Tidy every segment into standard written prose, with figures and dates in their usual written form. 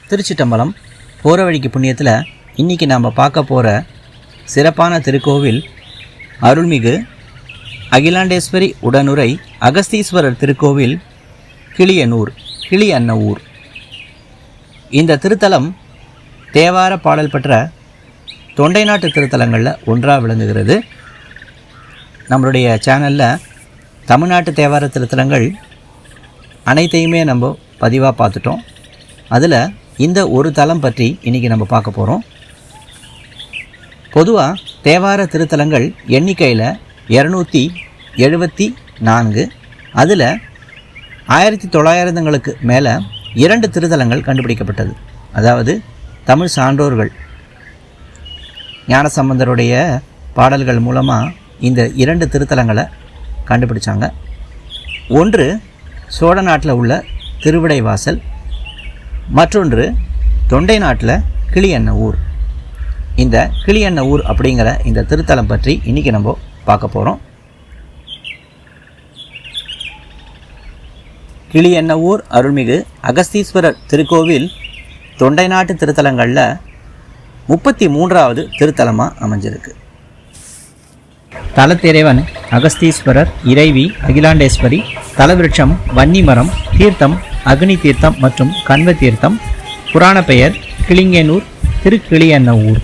திருச்சிட்டம்பலம் போகிற வழிக்கு புண்ணியத்தில் இன்றைக்கி நாம் பார்க்க போகிற சிறப்பான திருக்கோவில் அருள்மிகு அகிலாண்டேஸ்வரி உடனுரை அகஸ்தீஸ்வரர் திருக்கோவில் கிளியன்னூர். இந்த திருத்தலம் தேவார பாடல் பெற்ற தொண்டை நாட்டு திருத்தலங்களில் ஒன்றாக விளங்குகிறது. நம்மளுடைய சேனலில் தமிழ்நாட்டு தேவார திருத்தலங்கள் அனைத்தையுமே நம்ம பதிவாக பார்த்துட்டோம். அதில் இந்த ஒரு தலம் பற்றி இன்றைக்கி நம்ம பார்க்க போகிறோம். பொதுவாக தேவார திருத்தலங்கள் எண்ணிக்கையில் 274. அதில் 1900ங்களுக்கு மேலே 2 திருத்தலங்கள் கண்டுபிடிக்கப்பட்டது. அதாவது தமிழ் சான்றோர்கள் ஞானசம்பந்தருடைய பாடல்கள் மூலமாக இந்த 2 திருத்தலங்களை கண்டுபிடிச்சாங்க. ஒன்று சோழ நாட்டில் உள்ள திருவிடைவாசல், மற்றொன்று தொண்டை நாட்டில் கிளியன்னூர். இந்த கிளியன்னூர் அப்படிங்கிற இந்த திருத்தலம் பற்றி இன்றைக்கி நம்ம பார்க்க போகிறோம். கிளியன்னூர் அருள்மிகு அகஸ்தீஸ்வரர் திருக்கோவில் தொண்டை நாட்டு திருத்தலங்களில் 33வது திருத்தலமாக அமைஞ்சிருக்கு. தலத்திறைவன் அகஸ்தீஸ்வரர், இறைவி அகிலாண்டேஸ்வரி, தலவிருட்சம் வன்னிமரம், தீர்த்தம் அக்னி தீர்த்தம் மற்றும் கண்வ தீர்த்தம். புராண பெயர் கிளிங்கனூர், திருக்கிளியன்னூர்.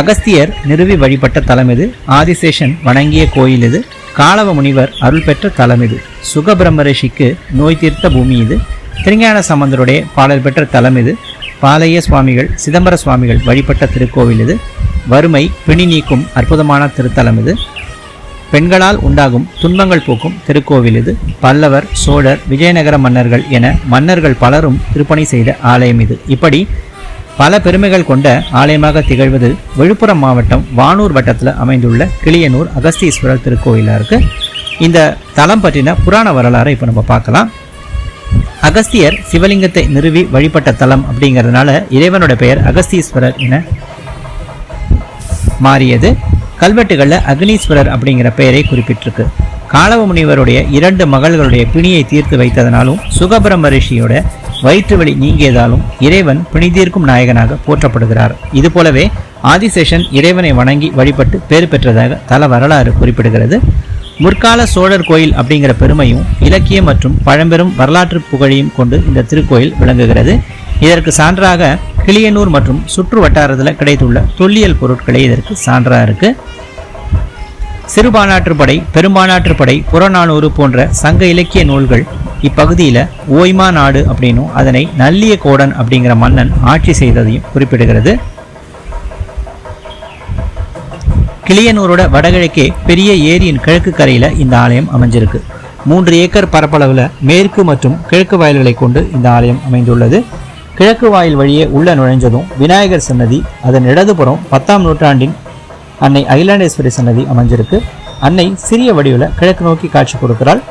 அகஸ்தியர் நிறுவி வழிபட்ட தலம் இது. ஆதிசேஷன் வணங்கிய கோயில் இது. காலவ முனிவர் அருள் பெற்ற தலம் இது. சுகபிரம்மரிஷிக்கு நோய் தீர்த்த பூமி இது. திருஞான சம்பந்தருடைய பாடல் பெற்ற தலம் இது. பாலைய சுவாமிகள், சிதம்பர சுவாமிகள் வழிபட்ட திருக்கோவில் இது. வறுமை பிணி நீக்கும் அற்புதமான திருத்தலம் இது. பெண்களால் உண்டாகும் துன்பங்கள் போக்கும் திருக்கோவில் இது. பல்லவர், சோழர், விஜயநகர மன்னர்கள் என மன்னர்கள் பலரும் திருப்பணி செய்த ஆலயம் இது. இப்படி பல பெருமைகள் கொண்ட ஆலயமாக திகழ்வது விழுப்புரம் மாவட்டம் வானூர் வட்டத்தில் அமைந்துள்ள கிளியனூர் அகஸ்தீஸ்வரர் திருக்கோயிலாக இருக்குது. இந்த தலம் பற்றின புராண வரலாறை இப்போ நம்ம பார்க்கலாம். அகஸ்தியர் சிவலிங்கத்தை நிறுவி வழிபட்ட தலம் அப்படிங்கிறதுனால இறைவனோட பெயர் அகஸ்தீஸ்வரர் என மாறியது. கல்வெட்டுகளில் அக்னீஸ்வரர் அப்படிங்கிற பெயரை குறிப்பிட்டிருக்கு. காலவ முனிவருடைய 2 மகள்களுடைய பிணியை தீர்த்து வைத்ததனாலும் சுகபிரம்ம ரிஷியோட வயிற்று வலி நீங்கியதாலும் இறைவன் பிணிதீர்க்கும் நாயகனாக போற்றப்படுகிறார். இது போலவே ஆதிசேஷன் இறைவனை வணங்கி வழிபட்டு பேறு பெற்றதாக தல வரலாறு குறிப்பிடுகிறது. முற்கால சோழர் கோயில் அப்படிங்கிற பெருமையும் இலக்கியம் மற்றும் பழம்பெரும் வரலாற்று புகழையும் கொண்டு இந்த திருக்கோயில் விளங்குகிறது. இதற்கு சான்றாக கிளியனூர் மற்றும் சுற்று வட்டாரத்தில் கிடைத்துள்ள தொல்லியல் பொருட்களே இதற்கு சான்றாக இருக்கு. சிறுபானாற்றுப்படை, பெரும்பானாற்றுப்படை, புறநானூறு போன்ற சங்க இலக்கிய நூல்கள் இப்பகுதியில் ஓய்மா நாடு அப்படின்னும் அதனை நல்லிய கோடன் அப்படிங்கிற மன்னன் ஆட்சி செய்ததையும் குறிப்பிடுகிறது. கிளியனூரோட வடகிழக்கே பெரிய ஏரியின் கிழக்கு கரையில் இந்த ஆலயம் அமைஞ்சிருக்கு. 3 ஏக்கர் பரப்பளவில் மேற்கு மற்றும் கிழக்கு வாயில்களை கொண்டு இந்த ஆலயம் அமைந்துள்ளது. கிழக்கு வாயில் வழியே உள்ள நுழைஞ்சதும் விநாயகர் சன்னதி, அதன் இடதுபுறம் 10ஆம் நூற்றாண்டின் அன்னை அகிலாண்டேஸ்வரி சன்னதி அமைஞ்சிருக்கு. அன்னை சிறிய வடிவில் கிழக்கு நோக்கி காட்சி கொடுக்கிறாள்.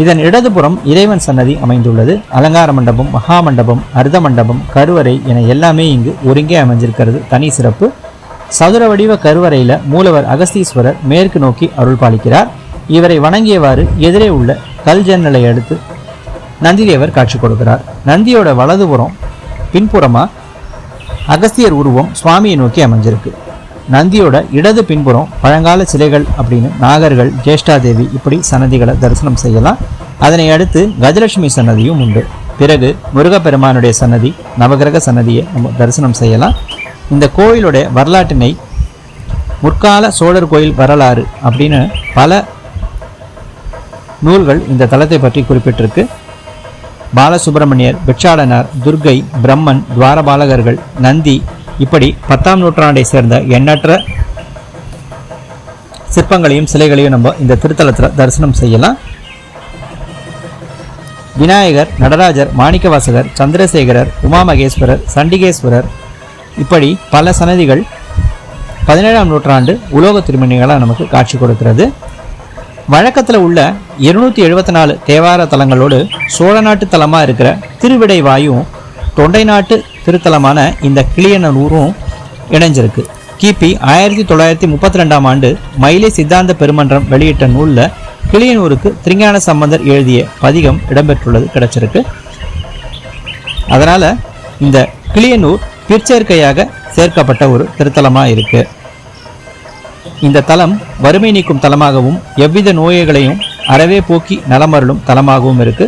இதன் இடதுபுறம் இறைவன் சன்னதி அமைந்துள்ளது. அலங்கார மண்டபம், மகா மண்டபம், அர்த்த மண்டபம், கருவறை என எல்லாமே இங்கு ஒருங்கே அமைஞ்சிருக்கிறது தனி சிறப்பு. சதுர வடிவ கருவறையில் மூலவர் அகஸ்தீஸ்வரர் மேற்கு நோக்கி அருள் பாலிக்கிறார். இவரை வணங்கியவாறு எதிரே உள்ள கல் ஜன்னலை அடுத்து நந்திதேவர் காட்சி கொடுக்கிறார். நந்தியோட வலதுபுறம் பின்புறமாக அகஸ்தியர் உருவம் சுவாமியை நோக்கி அமைஞ்சிருக்கு. நந்தியோட இடது பின்புறம் பழங்கால சிலைகள் அப்படின்னு நாகர்கள், ஜேஷ்டாதேவி இப்படி சன்னதிகளை தரிசனம் செய்யலாம். அதனை அடுத்து கஜலட்சுமி சன்னதியும் உண்டு. பிறகு முருகப்பெருமானுடைய சன்னதி, நவகிரக சன்னதியை நம்ம தரிசனம் செய்யலாம். இந்த கோயிலோட வரலாற்றினை முற்கால சோழர் கோயில் வரலாறு அப்படின்னு பல நூல்கள் இந்த தலத்தை பற்றி குறிப்பிட்டிருக்கு. பாலசுப்பிரமணியர், பிட்சாடனார், துர்கை, பிரம்மன், துவாரபாலகர்கள், நந்தி இப்படி 10ஆம் நூற்றாண்டை சேர்ந்த எண்ணற்ற சிற்பங்களையும் சிலைகளையும் நம்ம இந்த திருத்தலத்தில் தரிசனம் செய்யலாம். விநாயகர், நடராஜர், மாணிக்கவாசகர், சந்திரசேகரர், உமாமகேஸ்வரர், சண்டிகேஸ்வரர் இப்படி பல சன்னதிகள் 17ஆம் நூற்றாண்டு உலோக திருமணிகளாக நமக்கு காட்சி கொடுக்கிறது. வழக்கத்தில் உள்ள 274 தேவார தலங்களோடு சோழ நாட்டு தலமாக இருக்கிற திருவிடைவாயும் தொண்டை நாட்டு திருத்தலமான இந்த கிளியனூரும் இணைஞ்சிருக்கு. கிபி 1932ஆம் ஆண்டு மயிலை சித்தாந்த பெருமன்றம் வெளியிட்ட நூலில் கிளியனூருக்கு திருஞான சம்பந்தர் எழுதிய பதிகம் இடம்பெற்றுள்ளது கிடைச்சிருக்கு. அதனால இந்த கிளியனூர் பிற்சேர்க்கையாக சேர்க்கப்பட்ட ஒரு திருத்தலமாக இருக்கு. இந்த தலம் வறுமை நீக்கும் தலமாகவும் எவ்வித நோய்களையும் அறவே போக்கி நலமருளும் தலமாகவும் இருக்கு.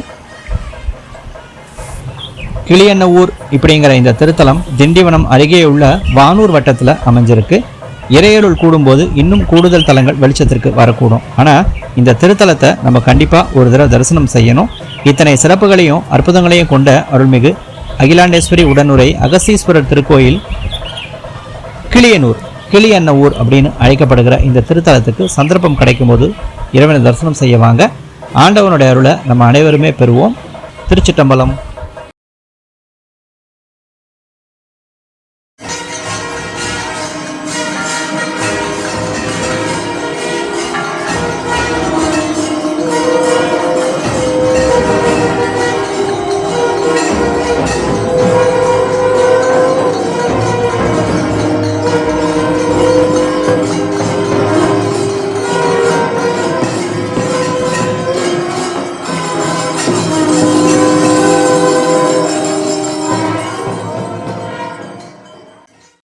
கிளியன்னூர் இப்படிங்கிற இந்த திருத்தலம் திண்டிவனம் அருகே உள்ள வானூர் வட்டத்தில் அமைஞ்சிருக்கு. இறையருள் கூடும்போது இன்னும் கூடுதல் தலங்கள் வெளிச்சத்திற்கு வரக்கூடும். ஆனால் இந்த திருத்தலத்தை நம்ம கண்டிப்பாக ஒரு தடவை தரிசனம் செய்யணும். இத்தனை சிறப்புகளையும் அற்புதங்களையும் கொண்ட அருள்மிகு அகிலாண்டேஸ்வரி உடனுரை அகஸ்தீஸ்வரர் திருக்கோயில் கிளியனூர், கிளியன்னூர் அப்படின்னு அழைக்கப்படுகிற இந்த திருத்தலத்துக்கு சந்தர்ப்பம் கிடைக்கும் போது இறைவனை தரிசனம் செய்ய வாங்க. ஆண்டவனுடைய அருளை நம்ம அனைவருமே பெறுவோம். திருச்சிட்டம்பலம்.